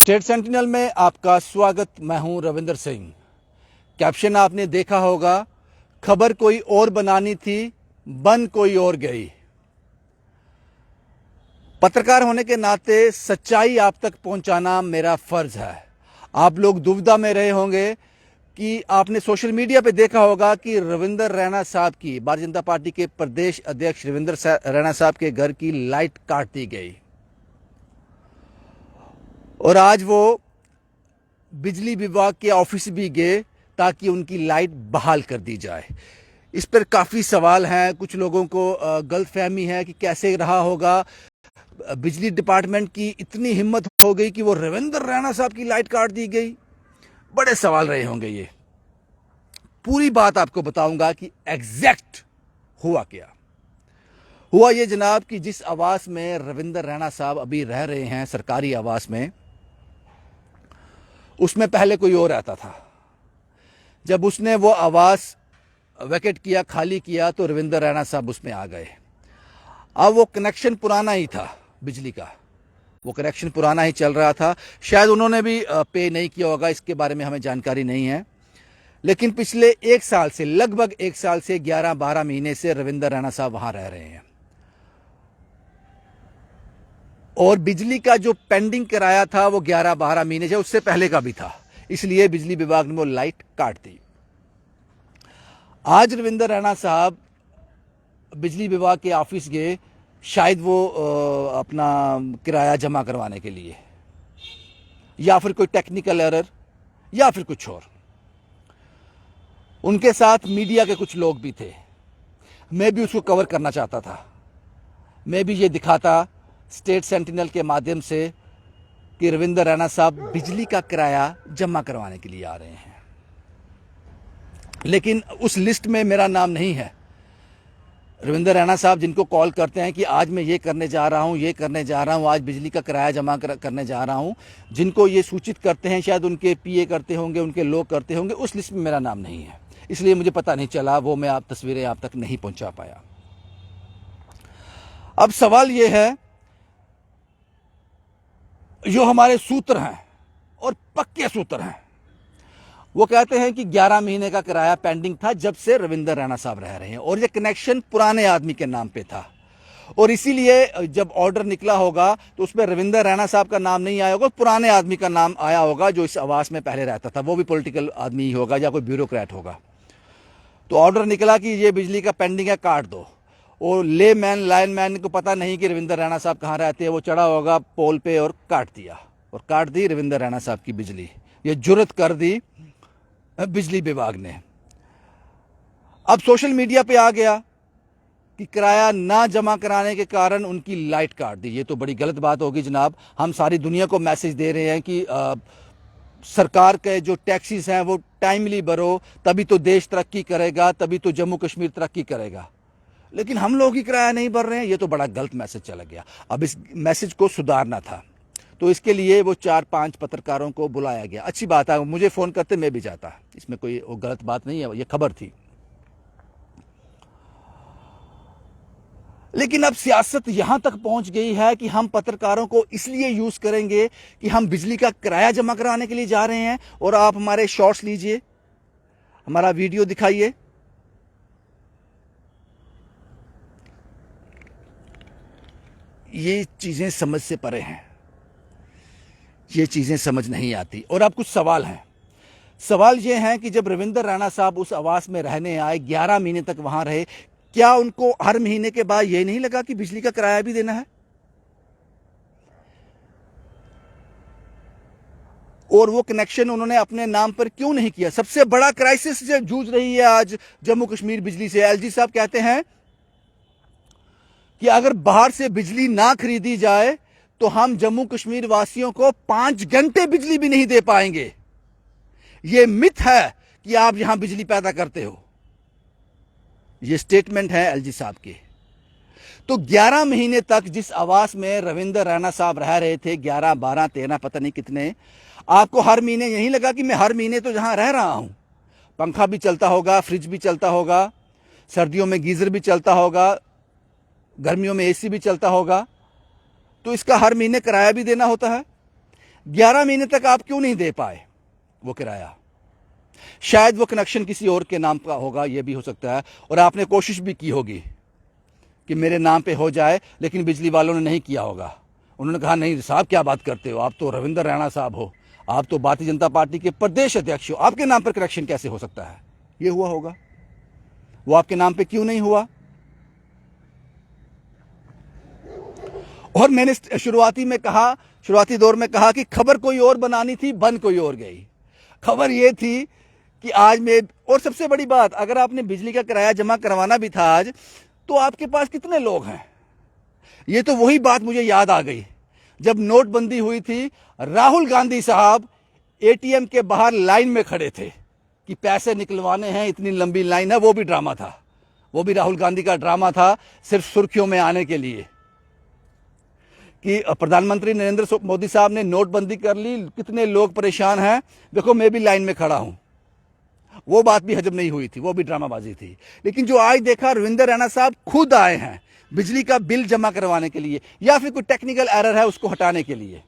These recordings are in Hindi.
स्टेट सेंटिनल में आपका स्वागत। मैं हूं रविंदर सिंह। कैप्शन आपने देखा होगा, खबर कोई और बनानी थी, बन कोई और गई। पत्रकार होने के नाते सच्चाई आप तक पहुंचाना मेरा फर्ज है। आप लोग दुविधा में रहे होंगे कि आपने सोशल मीडिया पे देखा होगा कि रविंदर रैना साहब की, भारतीय जनता पार्टी के प्रदेश अध्यक्ष रविंदर रैना साहब के घर की लाइट काट दी गई और आज वो बिजली विभाग के ऑफिस भी गए ताकि उनकी लाइट बहाल कर दी जाए। इस पर काफ़ी सवाल हैं। कुछ लोगों को गलतफहमी है कि कैसे रहा होगा, बिजली डिपार्टमेंट की इतनी हिम्मत हो गई कि वो रविंदर रैना साहब की लाइट काट दी गई। बड़े सवाल रहे होंगे। ये पूरी बात आपको बताऊंगा कि एग्जैक्ट हुआ क्या। हुआ ये जनाब कि जिस आवास में रविंदर रैना साहब अभी रह रहे हैं, सरकारी आवास में, उसमें पहले कोई और रहता था। जब उसने वो आवास वैकेट किया, खाली किया, तो रविंदर रैना साहब उसमें आ गए। अब वो कनेक्शन पुराना ही था बिजली का, वो कनेक्शन पुराना ही चल रहा था। शायद उन्होंने भी पे नहीं किया होगा, इसके बारे में हमें जानकारी नहीं है। लेकिन पिछले एक साल से, लगभग एक साल से 11-12 महीने से रविंदर रैना साहब वहां रह रहे हैं और बिजली का जो पेंडिंग किराया था वो 11-12 महीने से, उससे पहले का भी था। इसलिए बिजली विभाग ने वो लाइट काट दी। आज रविंदर रैना साहब बिजली विभाग के ऑफिस गए, शायद वो अपना किराया जमा करवाने के लिए, या फिर कोई टेक्निकल एरर, या फिर कुछ और। उनके साथ मीडिया के कुछ लोग भी थे। मैं भी उसको कवर करना चाहता था। मैं भी ये दिखाता स्टेट सेंटिनल के माध्यम से कि रविंदर रैना साहब बिजली का किराया जमा करवाने के लिए आ रहे हैं, लेकिन उस लिस्ट में मेरा नाम नहीं है। रविंदर रैना साहब जिनको कॉल करते हैं कि आज मैं ये करने जा रहा हूँ, ये करने जा रहा हूँ, आज बिजली का किराया जमा करने जा रहा हूँ, जिनको ये सूचित करते हैं, शायद उनके पीए करते होंगे, उनके लोग करते होंगे, उस लिस्ट में मेरा नाम नहीं है। इसलिए मुझे पता नहीं चला, वो मैं तस्वीरें आप तक नहीं पहुंचा पाया। अब सवाल ये है, जो हमारे सूत्र हैं और पक्के सूत्र हैं, वो कहते हैं कि 11 महीने का किराया पेंडिंग था जब से रविंदर रैना साहब रह रहे हैं, और ये कनेक्शन पुराने आदमी के नाम पे था। और इसीलिए जब ऑर्डर निकला होगा तो उसमें रविंदर रैना साहब का नाम नहीं आया होगा, पुराने आदमी का नाम आया होगा जो इस आवास में पहले रहता था। वो भी पॉलिटिकल आदमी ही होगा या कोई ब्यूरोक्रेट होगा। तो ऑर्डर निकला कि ये बिजली का पेंडिंग है, काट दो। और लाइन मैन को पता नहीं कि रविंदर रैना साहब कहाँ रहते हैं, वो चढ़ा होगा पोल पे और काट दिया, और काट दी रविंदर रैना साहब की बिजली। ये जुर्रत कर दी बिजली विभाग ने। अब सोशल मीडिया पे आ गया कि किराया ना जमा कराने के कारण उनकी लाइट काट दी। ये तो बड़ी गलत बात होगी जनाब। हम सारी दुनिया को मैसेज दे रहे हैं कि सरकार के जो टैक्सेस हैं वो टाइमली भरो, तभी तो देश तरक्की करेगा, तभी तो जम्मू कश्मीर तरक्की करेगा। लेकिन हम लोग ही किराया नहीं भर रहे हैं। ये तो बड़ा गलत मैसेज चला गया। अब इस मैसेज को सुधारना था, तो इसके लिए वो 4-5 पत्रकारों को बुलाया गया। अच्छी बात है, मुझे फोन करते मैं भी जाता, इसमें कोई गलत बात नहीं है, ये खबर थी। लेकिन अब सियासत यहां तक पहुंच गई है कि हम पत्रकारों को इसलिए यूज करेंगे कि हम बिजली का किराया जमा कराने के लिए जा रहे हैं, और आप हमारे शॉर्ट्स लीजिए, हमारा वीडियो दिखाइए। ये चीजें समझ से परे हैं, ये चीजें समझ नहीं आती। और अब कुछ सवाल हैं। सवाल ये हैं कि जब रविंदर रैना साहब उस आवास में रहने आए, 11 महीने तक वहां रहे, क्या उनको हर महीने के बाद ये नहीं लगा कि बिजली का किराया भी देना है? और वो कनेक्शन उन्होंने अपने नाम पर क्यों नहीं किया? सबसे बड़ा क्राइसिस जो जूझ रही है आज जम्मू कश्मीर बिजली से। एलजी साहब कहते हैं कि अगर बाहर से बिजली ना खरीदी जाए तो हम जम्मू कश्मीर वासियों को 5 घंटे बिजली भी नहीं दे पाएंगे। यह मिथ है कि आप यहां बिजली पैदा करते हो। यह स्टेटमेंट है एलजी साहब के। तो 11 महीने तक जिस आवास में रविंदर रैना साहब रह रहे थे, 11, 12, 13, पता नहीं कितने, आपको हर महीने यही लगा कि मैं हर महीने तो जहां रह रहा हूं, पंखा भी चलता होगा, फ्रिज भी चलता होगा, सर्दियों में गीजर भी चलता होगा, गर्मियों में एसी भी चलता होगा, तो इसका हर महीने किराया भी देना होता है? 11 महीने तक आप क्यों नहीं दे पाए वो किराया? शायद वो कनेक्शन किसी और के नाम का होगा, ये भी हो सकता है, और आपने कोशिश भी की होगी कि मेरे नाम पे हो जाए, लेकिन बिजली वालों ने नहीं किया होगा। उन्होंने कहा नहीं साहब क्या बात करते हो, आप तो रविंद्र रैना साहब हो, आप तो भारतीय जनता पार्टी के प्रदेश अध्यक्ष हो, आपके नाम पर कनेक्शन कैसे हो सकता है? ये हुआ होगा। वो आपके नाम पे क्यों नहीं हुआ? और मैंने शुरुआती दौर में कहा कि खबर कोई और बनानी थी, बन कोई और गई। खबर ये थी कि आज में, और सबसे बड़ी बात, अगर आपने बिजली का किराया जमा करवाना भी था आज, तो आपके पास कितने लोग हैं? ये तो वही बात मुझे याद आ गई जब नोटबंदी हुई थी, राहुल गांधी साहब एटीएम के बाहर लाइन में खड़े थे कि पैसे निकलवाने हैं, इतनी लंबी लाइन है। वो भी ड्रामा था, वो भी राहुल गांधी का ड्रामा था, सिर्फ सुर्खियों में आने के लिए कि प्रधानमंत्री नरेंद्र मोदी साहब ने नोटबंदी कर ली, कितने लोग परेशान हैं, देखो मैं भी लाइन में खड़ा हूं। वो बात भी हजम नहीं हुई थी, वो भी ड्रामाबाजी थी। लेकिन जो आज देखा, रविंद्र रैना साहब खुद आए हैं बिजली का बिल जमा करवाने के लिए, या फिर कोई टेक्निकल एरर है उसको हटाने के लिए।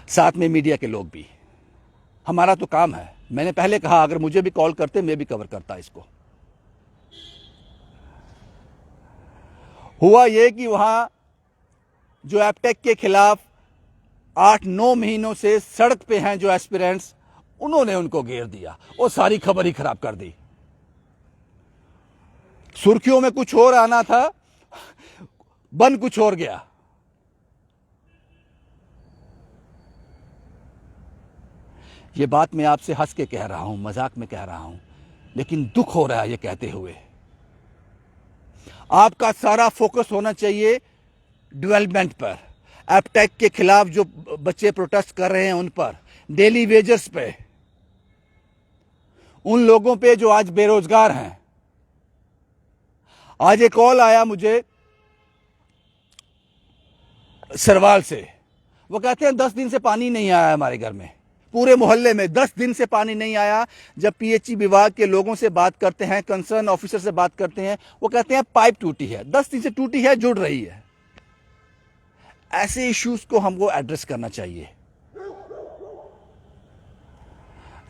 साथ में मीडिया के लोग भी। हमारा तो काम है, मैंने पहले कहा अगर मुझे भी कॉल करते मैं भी कवर करता इसको। हुआ यह कि वहां जो एपटेक के खिलाफ 8-9 महीनों से सड़क पे हैं जो एस्पिरेंट्स, उन्होंने उनको घेर दिया और सारी खबर ही खराब कर दी। सुर्खियों में कुछ और आना था, बन कुछ और गया। ये बात मैं आपसे हंस के कह रहा हूं, मजाक में कह रहा हूं, लेकिन दुख हो रहा है ये कहते हुए। आपका सारा फोकस होना चाहिए डेवलपमेंट पर, एपटेक के खिलाफ जो बच्चे प्रोटेस्ट कर रहे हैं उन पर, डेली वेजर्स पे, उन लोगों पे जो आज बेरोजगार हैं। आज एक कॉल आया मुझे सरवाल से, वो कहते हैं 10 दिन से पानी नहीं आया हमारे घर में, पूरे मोहल्ले में 10 दिन से पानी नहीं आया। जब पीएचई विभाग के लोगों से बात करते हैं, कंसर्न ऑफिसर से बात करते हैं, वो कहते हैं पाइप टूटी है, 10 दिन से टूटी है, जुड़ रही है। ऐसे इश्यूज को हमको एड्रेस करना चाहिए,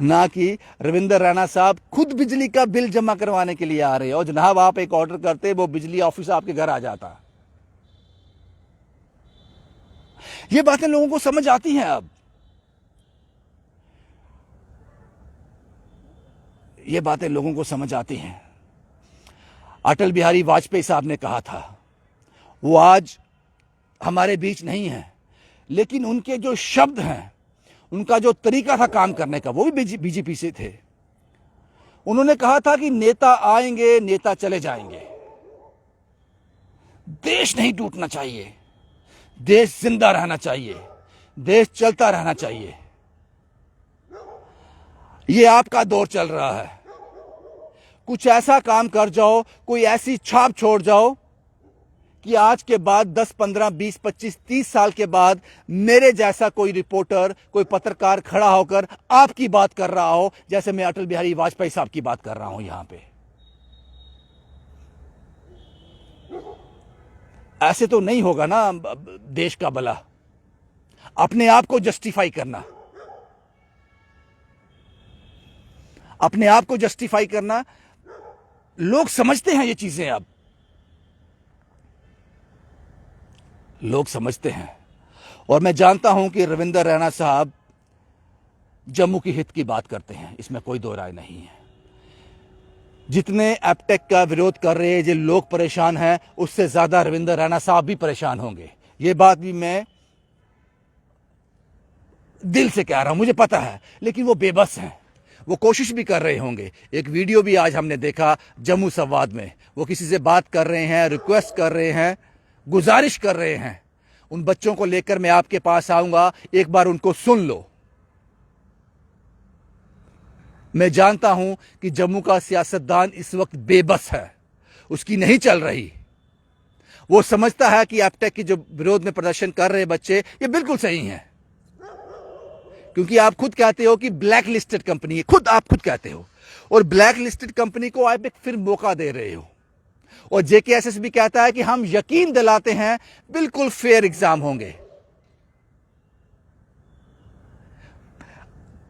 ना कि रविंद्र रैना साहब खुद बिजली का बिल जमा करवाने के लिए आ रहे हैं और जनाब आप एक ऑर्डर करते, वो बिजली ऑफिस आपके घर आ जाता। ये बातें लोगों को समझ आती हैं अब, ये बातें लोगों को समझ आती हैं। अटल बिहारी वाजपेयी साहब ने कहा था, वो आज हमारे बीच नहीं है, लेकिन उनके जो शब्द हैं, उनका जो तरीका था काम करने का, वो भी बीजेपी से थे। उन्होंने कहा था कि नेता आएंगे, नेता चले जाएंगे, देश नहीं टूटना चाहिए, देश जिंदा रहना चाहिए, देश चलता रहना चाहिए। ये आपका दौर चल रहा है, कुछ ऐसा काम कर जाओ, कोई ऐसी छाप छोड़ जाओ कि आज के बाद 10, 15, 20, 25, 30 साल के बाद मेरे जैसा कोई रिपोर्टर, कोई पत्रकार खड़ा होकर आपकी बात कर रहा हो, जैसे मैं अटल बिहारी वाजपेयी साहब की बात कर रहा हूं यहां पे। ऐसे तो नहीं होगा ना देश का भला। अपने आप को जस्टिफाई करना, अपने आप को जस्टिफाई करना, लोग समझते हैं ये चीजें, अब लोग समझते हैं। और मैं जानता हूं कि रविंद्र रैना साहब जम्मू की हित की बात करते हैं, इसमें कोई दो राय नहीं है। जितने एपटेक का विरोध कर रहे हैं, जो लोग परेशान हैं, उससे ज्यादा रविंद्र रैना साहब भी परेशान होंगे। ये बात भी मैं दिल से कह रहा हूं, मुझे पता है, लेकिन वो बेबस हैं, वो कोशिश भी कर रहे होंगे। एक वीडियो भी आज हमने देखा जम्मू संवाद में, वो किसी से बात कर रहे हैं, रिक्वेस्ट कर रहे हैं, गुजारिश कर रहे हैं, उन बच्चों को लेकर मैं आपके पास आऊंगा, एक बार उनको सुन लो। मैं जानता हूं कि जम्मू का सियासतदान इस वक्त बेबस है, उसकी नहीं चल रही। वो समझता है कि एपटेक की जो विरोध में प्रदर्शन कर रहे बच्चे, ये बिल्कुल सही हैं, क्योंकि आप खुद कहते हो कि ब्लैक लिस्टेड कंपनी है, खुद आप खुद कहते हो, और ब्लैक लिस्टेड कंपनी को आप एक फिर मौका दे रहे हो। और जेकेएसएस भी कहता है कि हम यकीन दिलाते हैं बिल्कुल फेयर एग्जाम होंगे।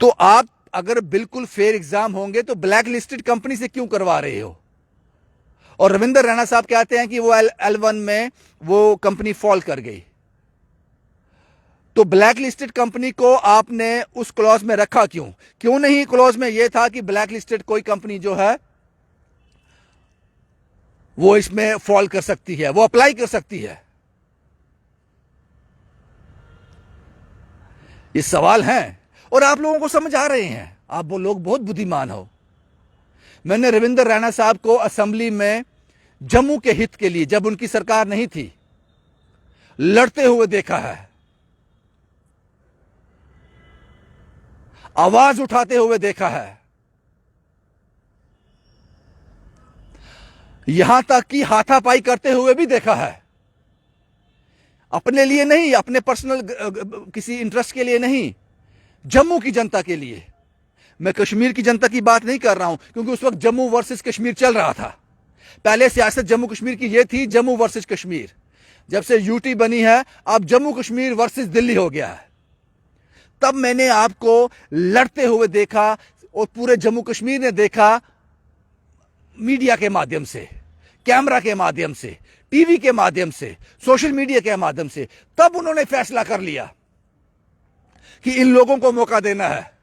तो आप अगर बिल्कुल फेयर एग्जाम होंगे तो ब्लैक लिस्टेड कंपनी से क्यों करवा रहे हो? और रविंदर रैना साहब कहते हैं कि वो L1 में वो कंपनी फॉल कर गई। तो ब्लैक लिस्टेड कंपनी को आपने उस क्लॉज में रखा क्यों? क्यों नहीं क्लॉज में यह था कि ब्लैक लिस्टेड कोई कंपनी जो है वो इसमें फॉल कर सकती है, वो अप्लाई कर सकती है? ये सवाल हैं और आप लोगों को समझ आ रहे हैं। आप वो लोग बहुत बुद्धिमान हो। मैंने रविंदर रैना साहब को असेंबली में जम्मू के हित के लिए, जब उनकी सरकार नहीं थी, लड़ते हुए देखा है, आवाज उठाते हुए देखा है, यहां तक कि हाथापाई करते हुए भी देखा है। अपने लिए नहीं, अपने पर्सनल किसी इंटरेस्ट के लिए नहीं, जम्मू की जनता के लिए। मैं कश्मीर की जनता की बात नहीं कर रहा हूं, क्योंकि उस वक्त जम्मू वर्सेस कश्मीर चल रहा था। पहले सियासत जम्मू कश्मीर की यह थी, जम्मू वर्सेस कश्मीर। जब से यूटी बनी है, अब जम्मू कश्मीर वर्सेस दिल्ली हो गया है। तब मैंने आपको लड़ते हुए देखा और पूरे जम्मू कश्मीर ने देखा, मीडिया के माध्यम से, कैमरा के माध्यम से, टीवी के माध्यम से, सोशल मीडिया के माध्यम से। तब उन्होंने फैसला कर लिया कि इन लोगों को मौका देना है।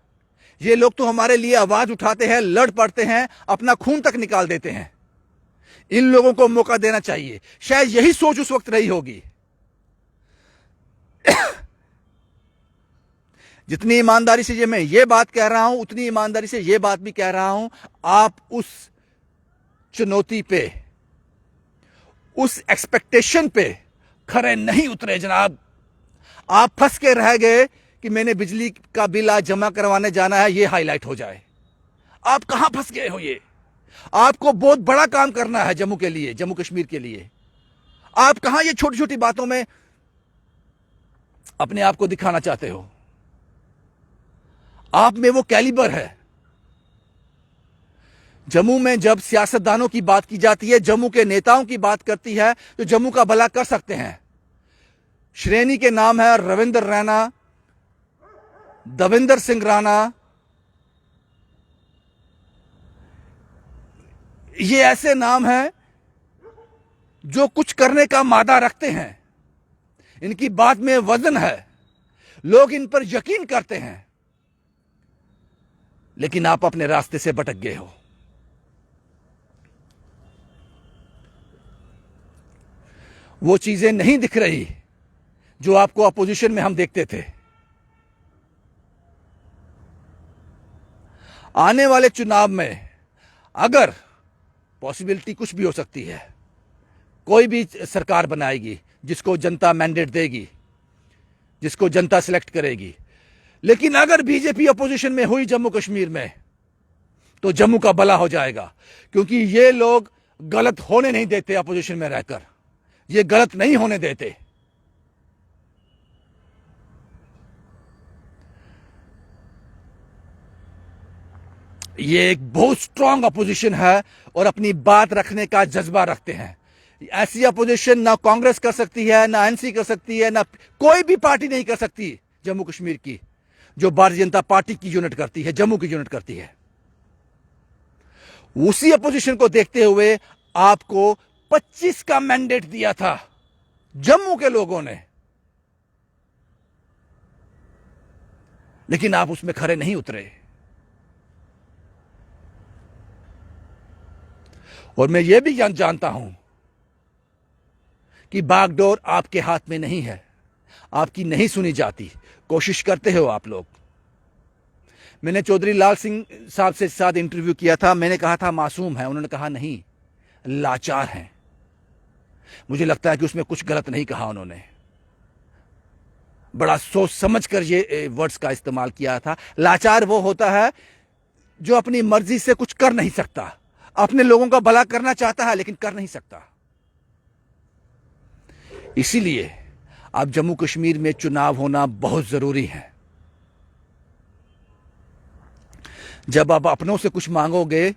ये लोग तो हमारे लिए आवाज उठाते हैं, लड़ पड़ते हैं, अपना खून तक निकाल देते हैं। इन लोगों को मौका देना चाहिए। शायद यही सोच उस वक्त रही होगी। जितनी ईमानदारी से मैं ये बात कह रहा हूं, उतनी ईमानदारी से ये बात भी कह रहा हूं, आप उस चुनौती पे, उस एक्सपेक्टेशन पे खरे नहीं उतरे जनाब। आप फंस के रह गए कि मैंने बिजली का बिल आज जमा करवाने जाना है, ये हाईलाइट हो जाए। आप कहां फंस गए हो? ये आपको बहुत बड़ा काम करना है जम्मू के लिए, जम्मू कश्मीर के लिए। आप कहां ये छोटी छोटी बातों में अपने आप को दिखाना चाहते हो? आप में वो कैलिबर है। जम्मू में जब सियासतदानों की बात की जाती है, जम्मू के नेताओं की बात करती है, तो जम्मू का भला कर सकते हैं। श्रेणी के नाम है रविंदर रैना, दविंदर सिंह राणा। ये ऐसे नाम हैं जो कुछ करने का मादा रखते हैं। इनकी बात में वजन है, लोग इन पर यकीन करते हैं। लेकिन आप अपने रास्ते से भटक गए हो। वो चीजें नहीं दिख रही जो आपको अपोजिशन में हम देखते थे। आने वाले चुनाव में अगर पॉसिबिलिटी कुछ भी हो सकती है, कोई भी सरकार बनाएगी जिसको जनता मैंडेट देगी, जिसको जनता सिलेक्ट करेगी। लेकिन अगर बीजेपी अपोजिशन में हुई जम्मू कश्मीर में, तो जम्मू का भला हो जाएगा। क्योंकि ये लोग गलत होने नहीं देते। अपोजिशन में रहकर ये गलत नहीं होने देते। ये एक बहुत स्ट्रांग अपोजिशन है और अपनी बात रखने का जज्बा रखते हैं। ऐसी अपोजिशन ना कांग्रेस कर सकती है, ना एनसी कर सकती है, ना कोई भी पार्टी नहीं कर सकती जम्मू कश्मीर की, जो भारतीय जनता पार्टी की यूनिट करती है, जम्मू की यूनिट करती है। उसी अपोजिशन को देखते हुए आपको 25 का मैंडेट दिया था जम्मू के लोगों ने, लेकिन आप उसमें खरे नहीं उतरे। और मैं यह भी जानता हूं कि बागडोर आपके हाथ में नहीं है, आपकी नहीं सुनी जाती। कोशिश करते हो आप लोग। मैंने चौधरी लाल सिंह साहब से साथ इंटरव्यू किया था। मैंने कहा था मासूम है, उन्होंने कहा नहीं, लाचार हैं। मुझे लगता है कि उसमें कुछ गलत नहीं कहा उन्होंने। बड़ा सोच समझ कर ये वर्ड्स का इस्तेमाल किया था। लाचार वो होता है जो अपनी मर्जी से कुछ कर नहीं सकता, अपने लोगों का भला करना चाहता है लेकिन कर नहीं सकता। इसीलिए अब जम्मू कश्मीर में चुनाव होना बहुत जरूरी है। जब आप अपनों से कुछ मांगोगे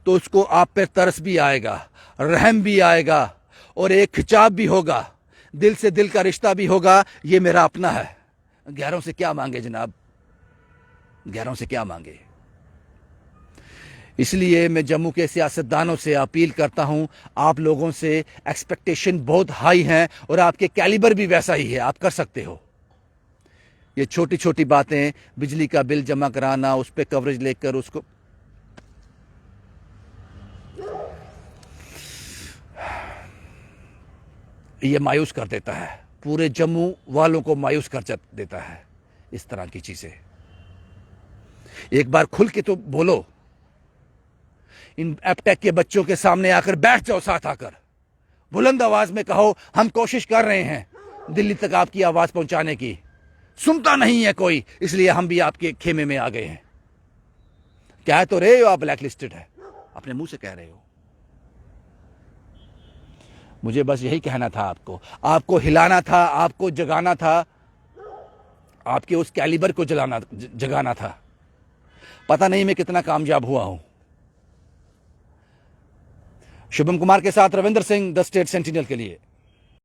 तो उसको आप पे तरस भी आएगा, रहम भी आएगा और एक खिंचाव भी होगा, दिल से दिल का रिश्ता भी होगा। ये मेरा अपना है, गैरों से क्या मांगे जनाब। गैरों से क्या मांगे। इसलिए मैं जम्मू के सियासतदानों से अपील करता हूं, आप लोगों से एक्सपेक्टेशन बहुत हाई है और आपके कैलिबर भी वैसा ही है, आप कर सकते हो। ये छोटी छोटी बातें, बिजली का बिल जमा कराना, उस पर कवरेज लेकर उसको, ये मायूस कर देता है, पूरे जम्मू वालों को मायूस कर देता है इस तरह की चीजें। एक बार खुल के तो बोलो, इन एपटेक के बच्चों के सामने आकर बैठ जाओ, साथ आकर बुलंद आवाज में कहो, हम कोशिश कर रहे हैं दिल्ली तक आपकी आवाज पहुंचाने की, सुनता नहीं है कोई, इसलिए हम भी आपके खेमे में आ गए हैं। कह तो रहे हो आप ब्लैक लिस्टेड है, अपने मुंह से कह रहे हो। मुझे बस यही कहना था, आपको हिलाना था, आपको जगाना था, आपके उस कैलिबर को जगाना था। पता नहीं मैं कितना कामयाब हुआ हूं। शुभम कुमार के साथ Ravinder Singh, the state sentinel के लिए।